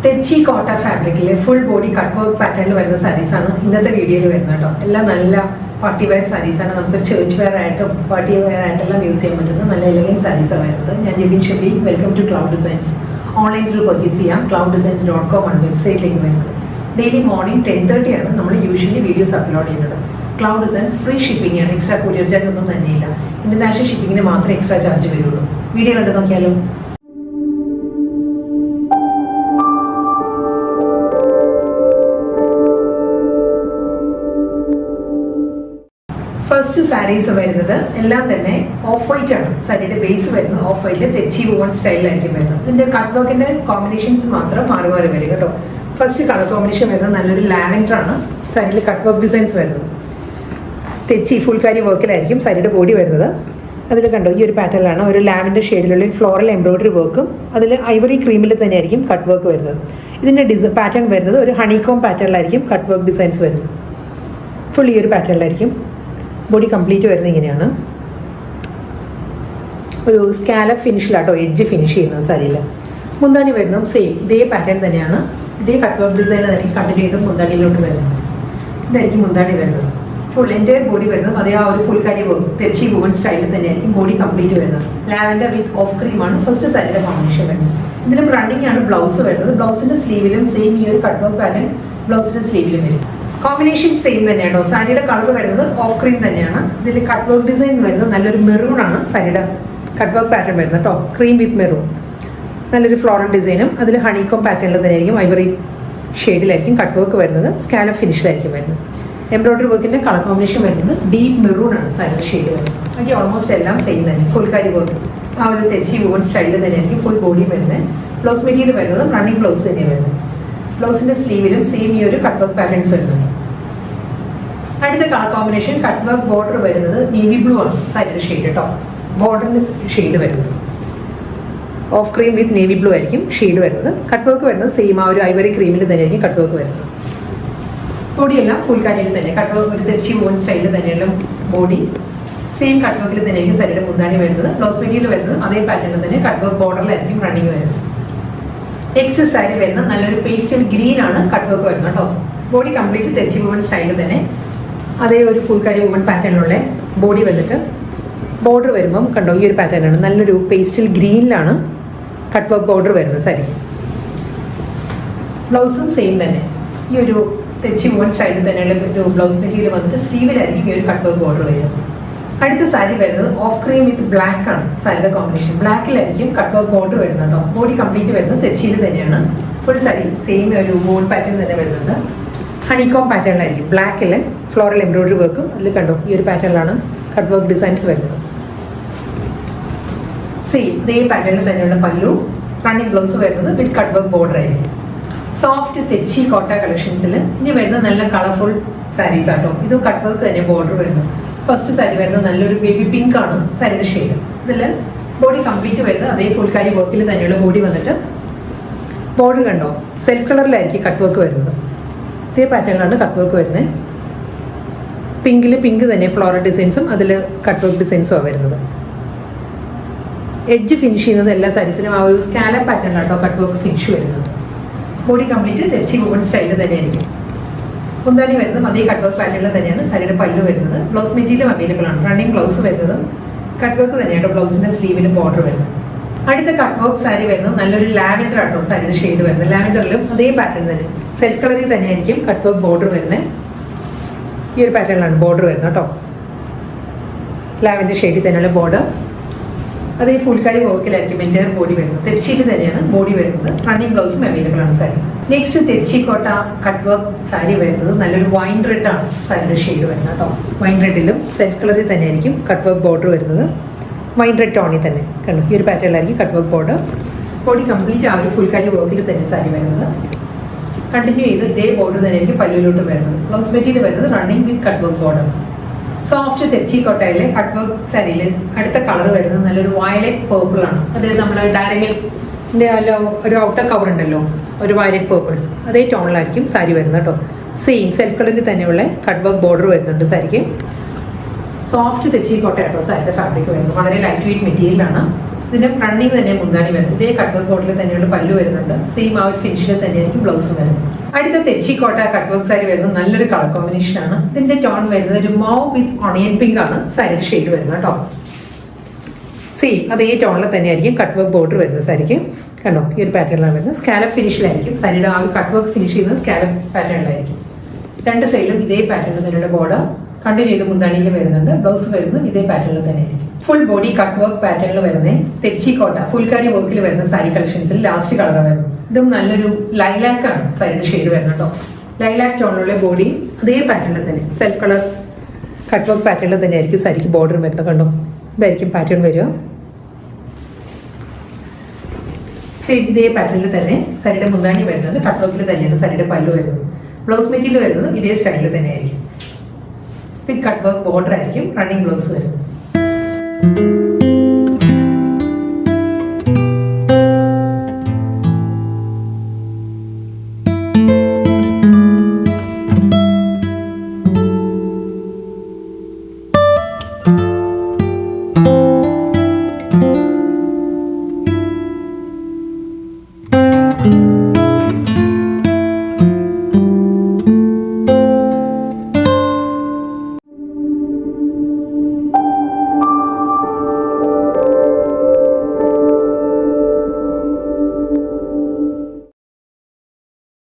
തെച്ചി കോട്ട ഫാബ്രിക്കിലെ full body cut work പാറ്റേണിൽ വരുന്ന സാരീസാണ് ഇന്നത്തെ വീഡിയോയിൽ വരുന്നത് കേട്ടോ. എല്ലാം നല്ല പാർട്ടി വെയർ സാരീസാണ്. നമുക്ക് ചേർച്ച് വെയർ ആയിട്ടും പാർട്ടി വെയർ ആയിട്ടെല്ലാം യൂസ് ചെയ്യാൻ പറ്റുന്ന നല്ല എലഗൻറ്റ് സാരീസാണ് വരുന്നത്. ഞാൻ Jebin Shefi. Welcome to cloud designs. Online through purchase ചെയ്യാം. clouddesigns.com ആണ് വെബ്സൈറ്റിലേക്ക് വരുന്നത്. ഡെയിലി മോർണിംഗ് 10:30 ആണ് നമ്മൾ യൂഷ്വലി വീഡിയോസ് അപ്ലോഡ് ചെയ്യുന്നത്. ക്ലൗഡ് ഡിസൈൻസ് ഫ്രീ ഷിപ്പിംഗ് ആണ്. എക്സ്ട്രാ കൊറിയർ ചാർജ് ഒന്നും തന്നെയില്ല. ഇന്റർനാഷണൽ ഷിപ്പിങ്ങിന് മാത്രമേ എക്സ്ട്രാ ചാർജ് വരുള്ളൂ. വീഡിയോ കണ്ടു നോക്കിയാലോ. ഫസ്റ്റ് സാരീസ് വരുന്നത് എല്ലാം തന്നെ ഓഫ് വൈറ്റ് ആണ്. സാരിയുടെ ബേസ് വരുന്നത് ഓഫ് വൈറ്റ് തെച്ചി വൂവൺ സ്റ്റൈലിലായിരിക്കും വരുന്നത്. ഇതിന്റെ കട്ട് വർക്കിന്റെ കോമ്പിനേഷൻസ് മാത്രം മാറി മാറി വരും കേട്ടോ. ഫസ്റ്റ് കളർ കോമ്പിനേഷൻ വരുന്നത് നല്ലൊരു ലാവൻഡർ ആണ്. സാരിയിൽ കട്ട് വർക്ക് ഡിസൈൻസ് വരുന്നത് തെച്ചി ഫുൾക്കാരി വർക്കിലായിരിക്കും സാരിയുടെ ബോഡി വരുന്നത്. അതിൽ കണ്ടോ ഈ ഒരു പാറ്റേണിലാണ് ഒരു ലാവൻഡർ ഷെയ്ഡിലുള്ള ഫ്ലോറൽ എംബ്രോയിഡറി വർക്കും അതിൽ ഐവറി ക്രീമിൽ തന്നെയായിരിക്കും കട്ട് വർക്ക് വരുന്നത്. ഇതിൻ്റെ പാറ്റേൺ വരുന്നത് ഒരു ഹണികോം പാറ്റേണിലായിരിക്കും കട്ട് വർക്ക് ഡിസൈൻസ് വരുന്നത്. ഫുൾ ഈ ഒരു പാറ്റേണിലായിരിക്കും ബോഡി കംപ്ലീറ്റ് വരുന്നത്. ഇങ്ങനെയാണ് ഒരു സ്കാലപ്പ് ഫിനിഷിലാട്ടോ എഡ്ജ് ഫിനിഷ് ചെയ്യുന്നത് സാരിയിൽ. മുന്താണി വരുന്നതും സെയിം ഇതേ പാറ്റേൺ തന്നെയാണ്. ഇതേ കട്ട് വർക്ക് ഡിസൈൻ ആയിരിക്കും കണ്ടിന്യൂ ചെയ്ത് മുന്താണിയിലോട്ട് വരുന്നത്. ഇതായിരിക്കും മുന്താണി വരുന്നത്. ഫുൾ എൻ്റെ ബോഡി വരുന്നത് അതേ ആ ഒരു ഫുൾ കാരി തെച്ചി വുമൺ സ്റ്റൈലിൽ തന്നെയായിരിക്കും ബോഡി കംപ്ലീറ്റ് വരുന്നത്. ലാവൻഡർ വിത്ത് ഓഫ് ക്രീമാണ് ഫസ്റ്റ് സാരിയുടെ കോമ്പിനേഷൻ വരുന്നത്. ഇതിലും റണ്ണിങ് ആണ് ബ്ലൗസ് വരുന്നത്. ബ്ലൗസിൻ്റെ സ്ലീവിലും സെയിം ഈ ഒരു കട്ട് വർക്ക് പാറ്റേൺ ബ്ലൗസിൻ്റെ സ്ലീവിലും വരും. കോമ്പിനേഷൻ സെയിം തന്നെയാണോ. സാരിയുടെ കളർ വരുന്നത് ഓഫ് ക്രീം തന്നെയാണ്. ഇതിൽ കട്ട് വർക്ക് ഡിസൈൻ വരുന്നത് നല്ലൊരു മെറൂൺ ആണ്. സാരിയുടെ കട്ട് വർക്ക് പാറ്റേൺ വരുന്നത് കേട്ടോ. ക്രീം വിത്ത് മെറൂൺ നല്ലൊരു ഫ്ലോറൽ ഡിസൈനും അതിൽ ഹണികോം പാറ്റേണിൽ തന്നെയായിരിക്കും ഐവറി ഷെയ്ഡിലായിരിക്കും കട്ട് വർക്ക് വരുന്നത്. സ്കാലപ്പ് ഫിനിഷിലായിരിക്കും വരുന്നത്. എംബ്രോയിഡറി വർക്കിൻ്റെ കളർ കോമ്പിനേഷൻ വരുന്നത് ഡീപ്പ് മെറൂൺ ആണ് സാരിയുടെ ഷെയ്ഡ് വരുന്നത്. ബാക്കി ഓൾമോസ്റ്റ് എല്ലാം സെയിം തന്നെ. ഫുൾക്കാരി വർക്ക് ആ ഒരു തെച്ചി വൂവൺ സ്റ്റൈലിൽ തന്നെയായിരിക്കും ഫുൾ ബോഡി വരുന്നത്. ബ്ലൗസ് മെറ്റീരിയൽ വരുന്നത് റണ്ണിങ് ബ്ലൗസ് തന്നെയാണ് വരുന്നത്. ബ്ലൗസിൻ്റെ സ്ലീവിലും സെയിം ഈ ഒരു കട്ട് വർക്ക് പാറ്റേൺസ് വരുന്നുണ്ട്. അടുത്ത colour combination cut work border വരുന്നത് നേവി ബ്ലൂ ആണ് സാരിയുടെ ഷെയ്ഡ് കേട്ടോ. ബോർഡറിൻ്റെ ഷെയ്ഡ് വരുന്നത് of cream with navy blue ആയിരിക്കും ഷെയ്ഡ് വരുന്നത്. കട്ട് വർക്ക് വരുന്നത് സെയിം ആ ഒരു ഐവറി ക്രീമിൽ തന്നെയായിരിക്കും കട്ട് വർക്ക് വരുന്നത്. ബോഡിയെല്ലാം ഫുൾ കാരിയിൽ തന്നെ കട്ട് വർക്ക് ഒരു തെച്ചി വൂവൺ സ്റ്റൈലിൽ തന്നെയുള്ള ബോഡി സെയിം കട്ട് വർക്കിൽ തന്നെയായിരിക്കും സാരിയുടെ മുന്താണി വരുന്നത്. ബ്ലൗസ് മെറ്റീരിയൽ വരുന്നത് അതേ പാറ്റേണിൽ തന്നെ കട്ട് വർക്ക് ബോർഡറിലായിരിക്കും റണ്ണിങ് വരുന്നത്. നെക്സ്റ്റ് സാരി വരുന്നത് നല്ലൊരു പേസ്റ്റൽ ഗ്രീൻ ആണ് കട്ട് വർക്ക് വരുന്നത് കേട്ടോ. ബോഡി കംപ്ലീറ്റ് തെച്ചി വുമൺ സ്റ്റൈലിൽ തന്നെ അതേ ഒരു ഫുൾ കാരി വുമൺ പാറ്റേണിലുള്ള ബോഡി വന്നിട്ട് ബോർഡർ വരുമ്പം കണ്ടോ ഈ ഒരു പാറ്റേണാണ്. നല്ലൊരു പേസ്റ്റൽ ഗ്രീനിലാണ് കട്ട് വർക്ക് ബോർഡർ വരുന്നത് സാരിക്ക്. ബ്ലൗസും സെയിം തന്നെ ഈ ഒരു തെച്ചി വുമൺ സ്റ്റൈലിൽ തന്നെയുള്ള ഒരു ബ്ലൗസ് മെറ്റീരിയൽ വന്നിട്ട് സ്ലീവിലായിരിക്കും ഈ ഒരു കട്ട് വർക്ക് ബോർഡർ വരുന്നത്. അടുത്ത സാരി വരുന്നത് ഓഫ് ക്രീം വിത്ത് ബ്ലാക്ക് ആണ് സാരിയുടെ കോമ്പിനേഷൻ. ബ്ലാക്കിലായിരിക്കും കട്ട് വർക്ക് ബോർഡർ വരുന്നത് കേട്ടോ. ബോഡി കംപ്ലീറ്റ് വരുന്നത് തെച്ചിയിൽ തന്നെയാണ്. ഫുൾ സാരി സെയിം ഒരു വോൾ പാറ്റേൺ തന്നെ വരുന്നുണ്ട്. ഹണികോം പാറ്റേണിലായിരിക്കും ബ്ലാക്കിൽ ഫ്ലോറൽ എംബ്രോയിഡറി വർക്കും അതിൽ കണ്ടോ ഈ ഒരു പാറ്റേണിലാണ് കട്ട് വർക്ക് ഡിസൈൻസ് വരുന്നത്. സെയിം ഇതേ പാറ്റേണിൽ തന്നെയുള്ള പല്ലു റണ്ണിങ് ബ്ലൗസ് വരുന്നത് വിത്ത് കട്ട് വർക്ക് ബോർഡർ ആയിരിക്കും. സോഫ്റ്റ് തെച്ചി കോട്ട കളക്ഷൻസിൽ ഇനി വരുന്നത് നല്ല കളർഫുൾ സാരീസ് ആട്ടോ. ഇത് കട്ട് വർക്ക് തന്നെ ബോർഡർ വരുന്നത്. ഫസ്റ്റ് സാരി വരുന്നത് നല്ലൊരു ബേബി പിങ്ക് ആണ് സാരിയുടെ ഷെയ്ഡ്. ഇതിൽ ബോഡി കംപ്ലീറ്റ് വരുന്നത് അതേ ഫുൾ കാരി വർക്കിൽ തന്നെയുള്ള ബോഡി വന്നിട്ട് ബോർഡർ കണ്ടോ സെൽഫ് കളറിലായിരിക്കും കട്ട് വർക്ക് വരുന്നത്. ഇതേ പാറ്റേണിലാണ് കട്ട് വർക്ക് വരുന്നത്. പിങ്കിൽ പിങ്ക് തന്നെ ഫ്ലോറൽ ഡിസൈൻസും അതിൽ കട്ട് വർക്ക് ഡിസൈൻസുമാണ് വരുന്നത്. എഡ്ജ് ഫിനിഷ് ചെയ്യുന്നത് എല്ലാ സാരീസിനും ആ ഒരു സ്കാലപ്പ് പാറ്റേണിലാട്ടോ കട്ട് വർക്ക് ഫിനിഷ് വരുന്നത്. ബോഡി കംപ്ലീറ്റ് തെച്ചി വുമൺ സ്റ്റൈലിൽ തന്നെയായിരിക്കും. മുന്താണി വരുന്നതും അതേ കട്ട് വർക്ക് പാറ്റേണിൽ തന്നെയാണ് സാരിയുടെ പല്ലു വരുന്നത്. ബ്ലൗസ് മെറ്റീരിയൽ അവൈലബിൾ ആണ്. റണ്ണിങ് ബ്ലൗസ് വരുന്നതും കട്ട് വർക്ക് തന്നെയാണ് ബ്ലൗസിൻ്റെ സ്ലീവിലും ബോർഡർ വരുന്നത്. അടുത്ത കട്ട് വർക്ക് സാരി വരുന്നത് നല്ലൊരു ലാവൻഡർ ആട്ടോ സാരിയുടെ ഷെയ്ഡ് വരുന്നത്. ലാവൻഡറിലും അതേ പാറ്റേൺ തന്നെ സെൽഫ് കളറിൽ തന്നെയായിരിക്കും കട്ട് വർക്ക് ബോർഡർ വരുന്നത്. ഈ ഒരു പാറ്റേണിലാണ് ബോർഡർ വരുന്നത് കേട്ടോ. ലാവൻഡർ ഷെയ്ഡിൽ തന്നെയുള്ള ബോർഡർ അതേ ഫുൾക്കാരി വർക്കിലായിരിക്കും എൻ്റെ ബോഡി വരുന്നത്. തെച്ചിയിൽ തന്നെയാണ് ബോഡി വരുന്നത്. റണ്ണിങ് ബ്ലൗസും അവൈലബിൾ ആണ് സാരി. നെക്സ്റ്റ് തെച്ചി കോട്ട കട്ട് വർക്ക് സാരി വരുന്നത് നല്ലൊരു വൈൻ റെഡ് ആണ് സാരിയുടെ ഷെയ്ഡ് വരുന്നത് കേട്ടോ. വൈൻ റെഡിലും സെൽഫ് കളറിൽ തന്നെയായിരിക്കും കട്ട് വർക്ക് ബോർഡർ വരുന്നത്. വൈൻ റെഡ് ടോണിൽ തന്നെ കണ്ടു ഈ ഒരു പാറ്റേണിലായിരിക്കും cut work border. Body complete ആ ഒരു ഫുൾക്കാരി വർക്കിൽ തന്നെ സാരി വരുന്നത്. കണ്ടിന്യൂ ചെയ്ത് ഇതേ ബോർഡർ തന്നെയായിരിക്കും പല്ലുവിലോട്ട് വരുന്നത്. ബ്ലൗസ് മെറ്റീരിയൽ വരുന്നത് റണ്ണിങ് വിത്ത് കട്ട് വർക്ക് ബോർഡർ. സോഫ്റ്റ് തെച്ചി കോട്ടയിലെ കട്ട് വർക്ക് സാരിയിൽ അടുത്ത കളർ വരുന്നത് നല്ലൊരു വയലറ്റ് പേർപ്പിൾ ആണ്. അത് നമ്മൾ ഡയറി മിൽക്കിൻ്റെ ഒരു ഔട്ടർ കവർ ഉണ്ടല്ലോ ഒരു വയലറ്റ് പേർപ്പിൾ അതേ ടോണിലായിരിക്കും സാരി വരുന്നത് കേട്ടോ. സെയിം സെൽഫ് കളറിൽ തന്നെയുള്ള കട്ട് വർക്ക് ബോർഡർ വരുന്നുണ്ട് സാരിക്ക്. സോഫ്റ്റ് തെച്ചി കോട്ട കേട്ടോ സാരിയുടെ ഫാബ്രിക് വരുന്നത്. വളരെ ലൈറ്റ് വെയിറ്റ് മെറ്റീരിയലാണ്. ഇതിന്റെ റണ്ണിങ് തന്നെ മുന്താണി വരുന്നത്. ഇതേ കട്ട് വർക്ക് ബോർഡിൽ തന്നെയുള്ള പല്ലു വരുന്നുണ്ട്. സെയിം ആ ഒരു ഫിനിഷിൽ തന്നെയായിരിക്കും ബ്ലൗസ് വരുന്നത്. അടുത്ത തെച്ചിക്കോട്ട കട്ട് വർക്ക് സാരി വരുന്നത് നല്ലൊരു കളർ കോമ്പിനേഷൻ ആണ്. ഇതിന്റെ ടോൺ വരുന്നത് ഒരു മൗവ് വിത്ത് ഓണിയൻ പിങ്ക് ആണ് സാരിയുടെ ഷെയ്ഡ് വരുന്നത് കേട്ടോ. സെയിം അതേ ടോണിൽ തന്നെയായിരിക്കും കട്ട് വർക്ക് ബോർഡർ വരുന്നത് സാരിക്ക്. കണ്ടോ, ഈ ഒരു പാറ്റേണിലാണ് വരുന്നത്. സ്കാലപ്പ് ഫിനിഷിലായിരിക്കും സാരിയുടെ ആ ഒരു കട്ട് വർക്ക് ഫിനിഷ് ചെയ്യുന്നത് സ്കാലപ്പ് പാറ്റേണിലായിരിക്കും. രണ്ട് സൈഡിലും ഇതേ പാറ്റേണിൽ തന്നെയുള്ള ബോർഡർ കണ്ടിന്യൂ ചെയ്ത് മുന്താണിയിൽ വരുന്നുണ്ട്. ബ്ലൗസ് വരുന്നത് ഇതേ പാറ്റേണിൽ തന്നെയായിരിക്കും. ഫുൾ ബോഡി കട്ട് വർക്ക് പാറ്റേണിൽ വരുന്നത് തെച്ചിക്കോട്ട ഫുൾക്കാരി വർക്കിൽ വരുന്ന സാരി കളക്ഷൻസിൽ ലാസ്റ്റ് കളർ വരുന്നത്. ഇതും നല്ലൊരു ലൈലാക്ക് ആണ് സാരിയുടെ ഷെയ്ഡ് വരുന്നത് കേട്ടോ. ലൈലാക്ക് ടോണിലുള്ള ബോഡി അതേ പാറ്റേണിൽ തന്നെ സെൽഫ് കളർ കട്ട് വർക്ക് പാറ്റേണിൽ തന്നെ ആയിരിക്കും സാരിക്ക് ബോർഡർ വരുന്നത്. കണ്ടോ, ഇതായിരിക്കും പാറ്റേൺ വരിക. സെയിം ഇതേ പാറ്റേണിൽ തന്നെ സാരിയുടെ മുന്താണി വരുന്നത് കട്ട് വർക്കിൽ തന്നെയാണ് സാരിയുടെ പല്ലു വരുന്നത്. ബ്ലൗസ് മെറ്റീരിയൽ വരുന്നത് ഇതേ സ്റ്റൈലിൽ തന്നെയായിരിക്കും. വിത്ത് കട്ട് വർക്ക് ബോർഡർ ആയിരിക്കും റണ്ണിങ് ബ്ലൗസ് വരുന്നത്.